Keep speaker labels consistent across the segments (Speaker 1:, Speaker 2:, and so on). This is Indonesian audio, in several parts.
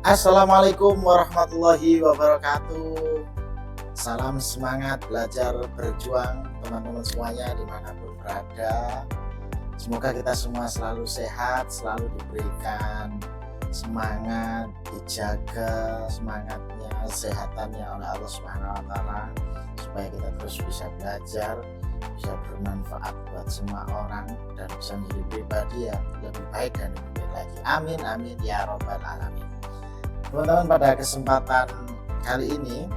Speaker 1: Assalamualaikum warahmatullahi wabarakatuh. Salam semangat belajar berjuang teman-teman semuanya dimanapun berada. Semoga kita semua selalu sehat, selalu diberikan semangat, dijaga semangatnya, kesehatannya oleh Allah Subhanahu wa Ta'ala, supaya kita terus bisa belajar, bisa bermanfaat buat semua orang, dan bisa menjadi pribadi yang lebih baik dan lebih baik lagi. Amin amin ya robbal alamin. Teman-teman, pada kesempatan kali ini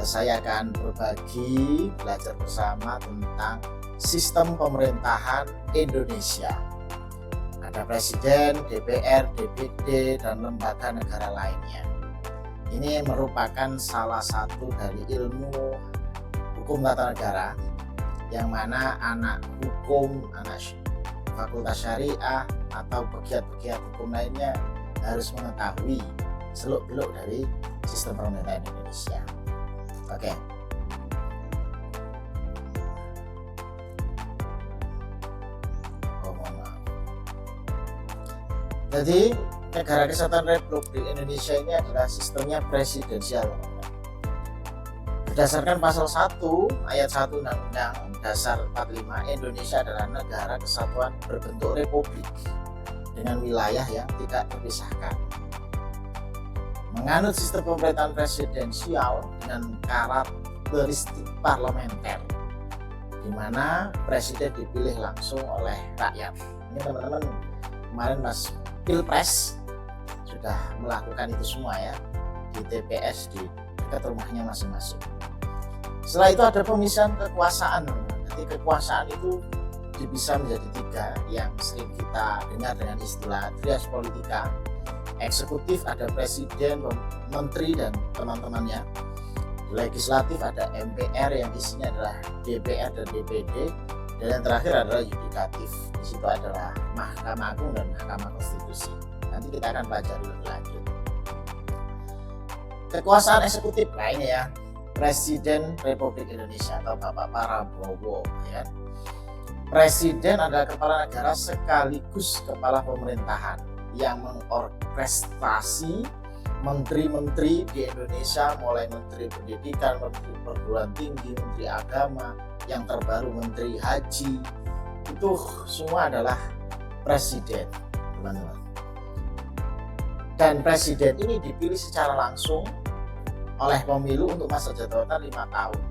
Speaker 1: saya akan berbagi belajar bersama tentang sistem pemerintahan Indonesia. Ada presiden, DPR, DPD, dan lembaga negara lainnya. Ini merupakan salah satu dari ilmu hukum tata negara yang mana anak hukum, anak fakultas syariah, atau pegiat-pegiat hukum lainnya harus mengetahui seluk-beluk dari sistem pemerintahan Indonesia. Oke. Mohon maaf. Jadi, Negara Kesatuan Republik Indonesia ini adalah sistemnya presidensial. Berdasarkan pasal 1 ayat 1 Undang-Undang Dasar 45, Indonesia adalah negara kesatuan berbentuk republik dengan wilayah yang tidak terpisahkan. Menganut sistem pemerintahan presidensial dengan karakteristik parlementer, di mana presiden dipilih langsung oleh rakyat. Ini teman-teman kemarin pas Pilpres sudah melakukan itu semua ya, di TPS di dekat rumahnya masing-masing. Setelah itu ada pemisahan kekuasaan. Nanti kekuasaan itu bisa menjadi 3 yang sering kita dengar dengan istilah trias politika. Eksekutif ada presiden, menteri, dan teman-temannya. Legislatif ada MPR yang isinya adalah DPR dan DPD, dan yang terakhir adalah yudikatif. Di situ adalah Mahkamah Agung dan Mahkamah Konstitusi. Nanti kita akan pelajari lebih lanjut. Kekuasaan eksekutif lainnya ya, Presiden Republik Indonesia atau Bapak Prabowo ya. Presiden adalah kepala negara sekaligus kepala pemerintahan yang mengorkestrasi menteri-menteri di Indonesia, mulai menteri pendidikan, menteri perguruan tinggi, menteri agama, yang terbaru menteri haji. Itu semua adalah presiden, teman-teman. Dan presiden ini dipilih secara langsung oleh pemilu untuk masa jabatan 5 tahun.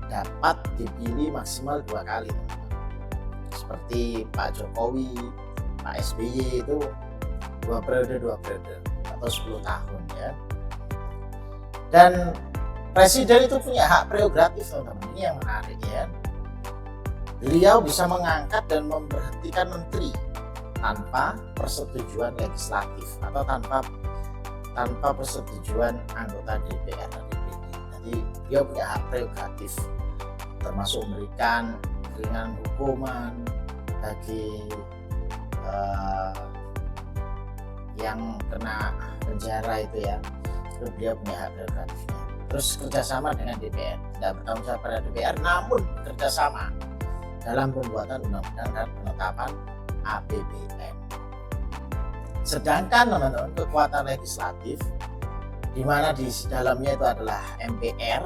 Speaker 1: Dapat dipilih maksimal 2 kali, teman-teman. Seperti Pak Jokowi, Pak SBY itu 2 periode atau 10 tahun ya. Dan presiden itu punya hak prerogatif, teman-teman. Ini yang menarik ya. Beliau bisa mengangkat dan memberhentikan menteri tanpa persetujuan legislatif atau tanpa persetujuan anggota DPR dan DPD. Jadi beliau punya hak prerogatif, termasuk memberikan ringan hukuman bagi yang kena penjara itu ya. Itu beliau punya hak prerogatifnya. Terus kerjasama dengan DPR, tidak bertanggung jawab pada DPR, namun kerjasama dalam pembuatan undang-undang dan penetapan APBN. Sedangkan teman-teman kekuatan legislatif, di mana di dalamnya itu adalah MPR,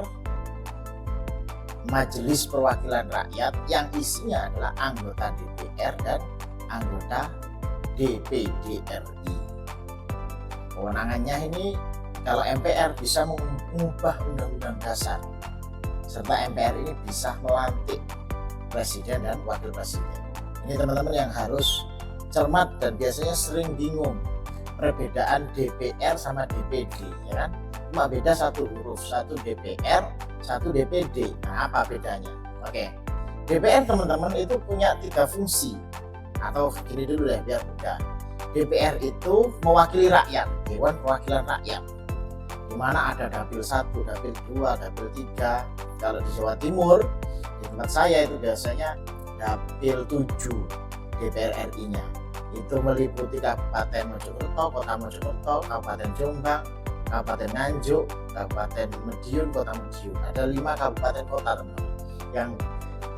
Speaker 1: Majelis Perwakilan Rakyat, yang isinya adalah anggota DPR dan anggota DPD RI. Kewenangannya ini, kalau MPR bisa mengubah undang-undang dasar, serta MPR ini bisa melantik presiden dan wakil presiden. Ini teman-teman yang harus cermat dan biasanya sering bingung perbedaan DPR sama DPD ya kan. Cuma beda 1 huruf, 1 DPR, 1 DPD. Nah, apa bedanya? Oke. DPR teman-teman itu punya 3 fungsi. Atau gini dulu ya biar mudah. DPR itu mewakili rakyat, Dewan Perwakilan Rakyat, di mana ada dapil 1, dapil 2, dapil 3. Kalau di Jawa Timur, di tempat saya itu biasanya dapil 7 DPR RI-nya. Itu meliputi Kabupaten Mojokerto, Kota Mojokerto, Kabupaten Jombang, Kabupaten Nganjuk, Kabupaten Madiun, Kota Madiun. Ada 5 kabupaten kota teman-teman yang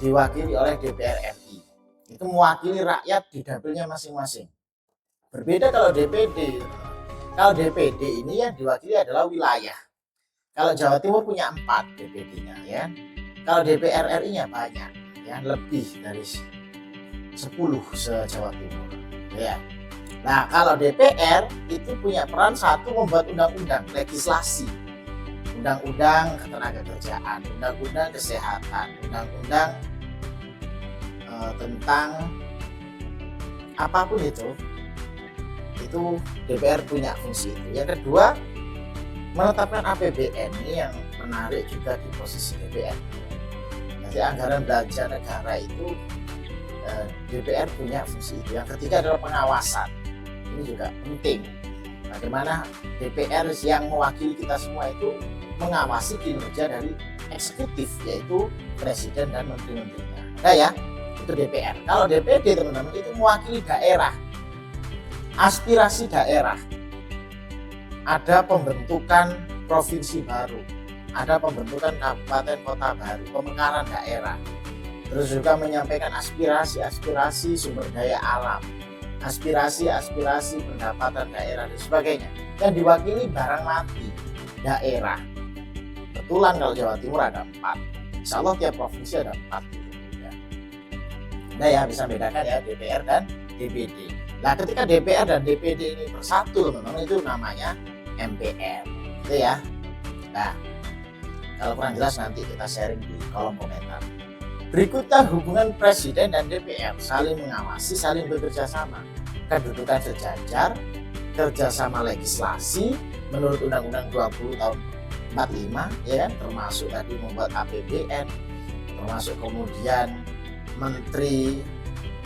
Speaker 1: diwakili oleh DPR RI. Itu mewakili rakyat di dapilnya masing-masing. Berbeda kalau DPD. Kalau DPD ini yang diwakili adalah wilayah. Kalau Jawa Timur punya 4 DPD-nya ya. Kalau DPR RI-nya banyak ya, lebih dari 10 se-Jawa Timur ya. Nah, kalau DPR itu punya peran satu, membuat undang-undang, legislasi, undang-undang ketenagakerjaan, undang-undang kesehatan, undang-undang tentang apapun itu DPR punya fungsi itu. Yang kedua, menetapkan APBN. Ini yang menarik juga di posisi DPR. Jadi anggaran belanja negara itu DPR punya fungsi itu. Yang ketiga adalah pengawasan. Ini juga penting. Bagaimana DPR yang mewakili kita semua itu mengawasi kinerja dari eksekutif, yaitu presiden dan menteri-menterinya. Nah ya, itu DPR. Kalau DPD teman-teman itu mewakili daerah, aspirasi daerah. Ada pembentukan provinsi baru, ada pembentukan kabupaten kota baru, pemekaran daerah. Terus juga menyampaikan aspirasi sumber daya alam, aspirasi pendapatan daerah dan sebagainya. Yang diwakili barang mati daerah. Kebetulan kalau Jawa Timur ada 4. Insya Allah tiap provinsi ada 4 ya. Nah ya, bisa bedakan ya DPR dan DPD. Nah, ketika DPR dan DPD ini bersatu teman-teman, itu namanya MPR gitu ya. Nah, kalau kurang jelas nanti kita sharing di kolom komentar. Berikutnya, hubungan presiden dan DPR saling mengawasi, saling bekerja sama, kedudukan sejajar, kerjasama legislasi menurut Undang-Undang 20 tahun 45 ya kan, termasuk tadi membuat APBN, termasuk kemudian menteri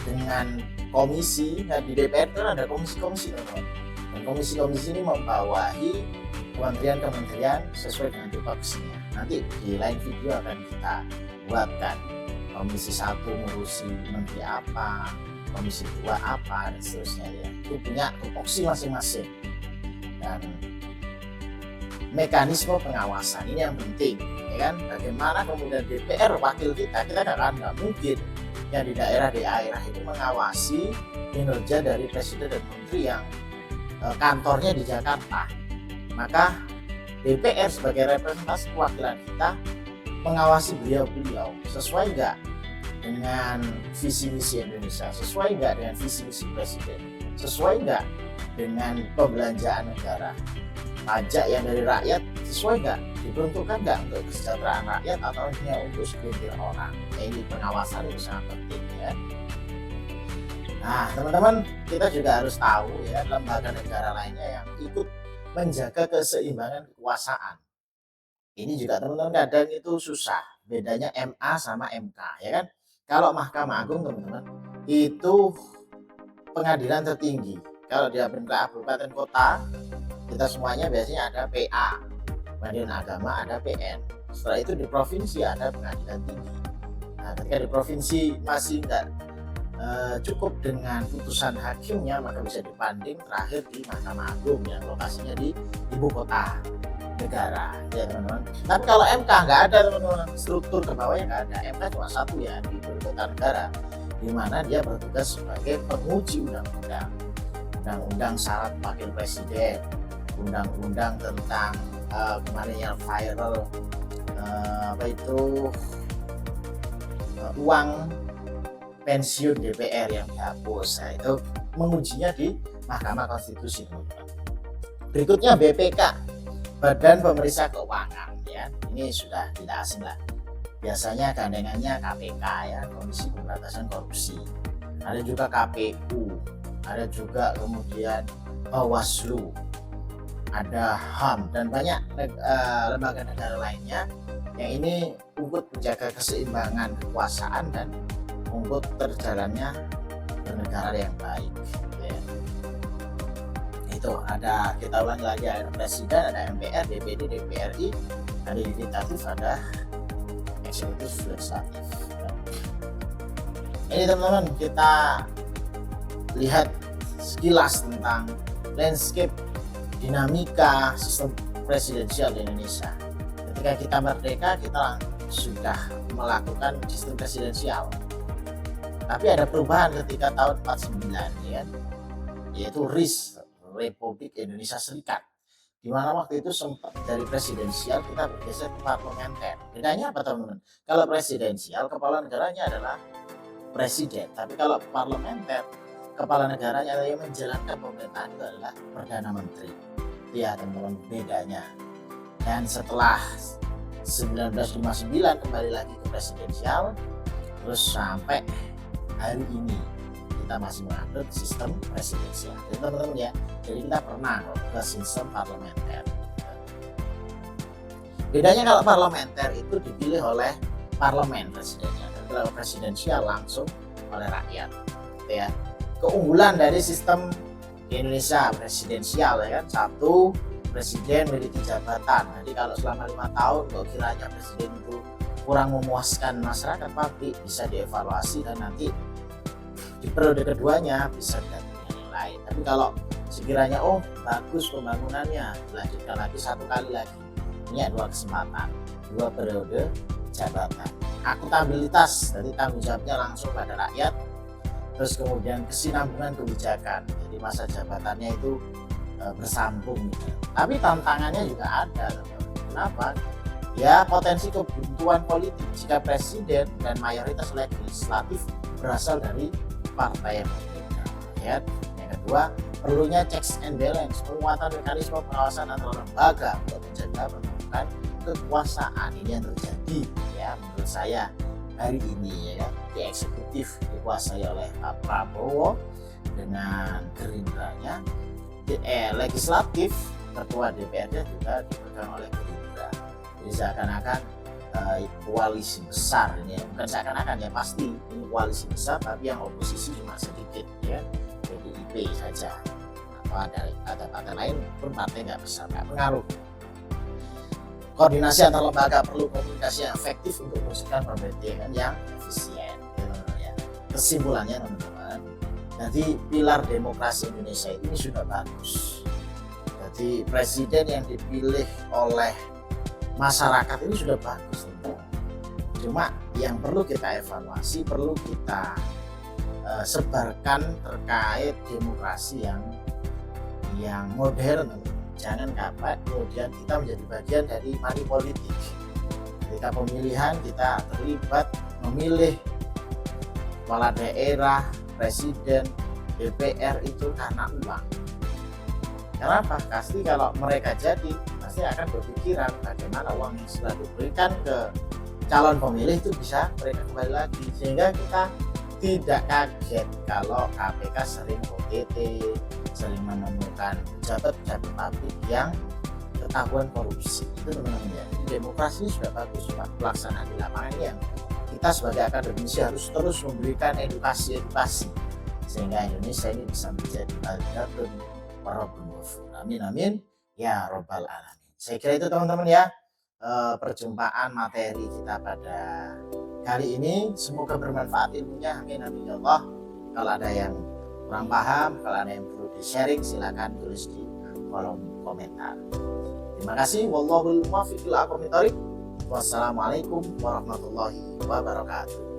Speaker 1: dengan komisi. Nah, di DPR itu ada komisi-komisi teman-teman, dan komisi-komisi ini membawahi kementerian-kementerian sesuai dengan tupoksinya. Nanti di lain video akan kita buatkan. Komisi 1 ngurusi menteri apa, komisi 2 apa, dan seterusnya ya. Itu punya tupoksi masing-masing. Dan mekanisme pengawasan ini yang penting ya kan. Bagaimana kemudian DPR wakil kita nggak mungkin yang di daerah itu mengawasi kinerja dari presiden dan menteri yang kantornya di Jakarta. Maka DPR sebagai representasi perwakilan kita mengawasi beliau-beliau sesuai nggak dengan visi misi Indonesia, sesuai nggak dengan visi misi presiden, sesuai nggak dengan pembelanjaan negara, pajak yang dari rakyat sesuai nggak, diperuntukkan nggak untuk kesejahteraan rakyat atau hanya untuk segelintir orang. Nah, ini pengawasan itu sangat penting ya. Nah teman-teman, kita juga harus tahu ya, lembaga negara lainnya yang ikut menjaga keseimbangan kekuasaan. Ini juga teman-teman kadang itu susah, bedanya MA sama MK ya kan. Kalau Mahkamah Agung teman-teman itu pengadilan tertinggi. Kalau di kabupaten kota kita semuanya biasanya ada PA, Pengadilan Agama, ada PN. Setelah itu di provinsi ada pengadilan tinggi. Nah, ketika di provinsi masih enggak cukup dengan putusan hakimnya, maka bisa dibanding terakhir di Mahkamah Agung yang lokasinya di ibu kota negara ya teman-teman. Tapi kalau MK nggak ada teman-teman, struktur ke bawahnya nggak ada. MK cuma satu ya, di ibu kota negara, di mana dia bertugas sebagai penguji undang-undang, undang-undang syarat wakil presiden, undang-undang tentang kemarin yang viral uang pensiun DPR yang dihapus. Nah, itu mengujinya di Mahkamah Konstitusi teman-teman. Berikutnya BPK, Badan Pemeriksa Keuangan ya. Ini sudah tidak asing lah. Biasanya gandengannya KPK ya, Komisi Pemberantasan Korupsi. Ada juga KPU, ada juga kemudian Bawaslu, ada HAM dan banyak lembaga negara lainnya yang ini untuk menjaga keseimbangan kekuasaan dan untuk terjalannya bernegara yang baik ya. Itu ada, kita ulangi lagi, ada presiden, ada MPR, DPD, DPRI, ada yudikatif, ada eksekutif, legislatif. Ini teman-teman kita lihat sekilas tentang landscape dinamika sistem presidensial di Indonesia. Ketika kita merdeka, kita sudah melakukan sistem presidensial. Tapi ada perubahan ketika tahun 49 ya, yaitu RIS, Republik Indonesia Serikat, di mana waktu itu sempat dari presidensial kita bergeser ke parlementer. Bedanya apa teman-teman? Kalau presidensial kepala negaranya adalah presiden, tapi kalau parlementer kepala negaranya yang menjalankan pemerintahan itu adalah perdana menteri. Ya teman-teman, bedanya. Dan setelah 1959 kembali lagi ke presidensial, terus sampai hari ini kita masih menganut sistem presidensial. Jadi teman-teman ya, jadi kita pernah ke sistem parlementer. Bedanya kalau parlementer itu dipilih oleh parlemen presidennya, dan kalau presidensial langsung oleh rakyat. Gitu ya. Keunggulan dari sistem di Indonesia presidensial ya kan, satu, presiden memiliki jabatan. Jadi kalau selama 5 tahun kok kiranya presiden itu kurang memuaskan masyarakat, publik, bisa dievaluasi dan nanti di periode keduanya bisa digantikan yang lain. Tapi kalau sekiranya bagus pembangunannya, dilanjutkan lagi 1 kali lagi, ini 2 kesempatan, 2 periode jabatan. Akutabilitas, jadi tanggung jawabnya langsung pada rakyat. Terus kemudian kesinambungan kebijakan, jadi masa jabatannya itu bersambung gitu. Tapi tantangannya juga ada. Kenapa? Ya potensi kebuntuan politik jika presiden dan mayoritas legislatif berasal dari partai yang berbeda. Ya. Yang kedua, perlunya checks and balance, penguatan mekanisme pengawasan antar lembaga untuk menjaga pembentukan kekuasaan. Ini yang terjadi ya menurut saya hari ini ya, di eksekutif dikuasai oleh Pak Prabowo dengan Gerindranya, legislatif ketua DPR-nya juga dipegang oleh Gerindra. Jadi seakan-akan koalisi besar ini ya, bukan seakan-akan ya, pasti ini koalisi besar, tapi yang oposisi cuma sedikit ya, PDIP saja, atau ada partai lain pun partai nggak besar, nggak pengaruh. Koordinasi antar lembaga, perlu komunikasi yang efektif untuk mewujudkan pemerintahan yang efisien. Ya. Kesimpulannya teman-teman, jadi pilar demokrasi Indonesia ini sudah bagus. Jadi presiden yang dipilih oleh masyarakat ini sudah bagus teman-teman. Cuma yang perlu kita evaluasi, perlu kita sebarkan terkait demokrasi yang modern. Jangan kapan kemudian kita menjadi bagian dari money politik. Ketika pemilihan kita terlibat memilih kepala daerah, presiden, DPR itu karena uang. Kenapa? Pasti kalau mereka jadi, pasti akan berpikiran bagaimana uang yang sudah diberikan ke calon pemilih itu bisa mereka kembali lagi. Sehingga kita tidak kaget kalau KPK sering OTT, sering menemukan pejabat-pejabat publik yang ketahuan korupsi. Itu teman-teman ya. Demokrasi sudah bagus, cuma pelaksanaan di lapangan yang kita sebagai akademisi harus terus memberikan edukasi sehingga Indonesia ini bisa menjadi baldatun warabun ghafur. Amin amin ya robbal alamin. Saya kira itu teman-teman ya, perjumpaan materi kita pada kali ini. Semoga bermanfaat ilmunya, amin amin ya Allah. Kalau ada yang kurang paham, kalau ada yang perlu di-sharing, silakan tulis di kolom komentar. Terima kasih. Wallahul muwaffiq ila aqwamit thoriq. Wassalamualaikum warahmatullahi wabarakatuh.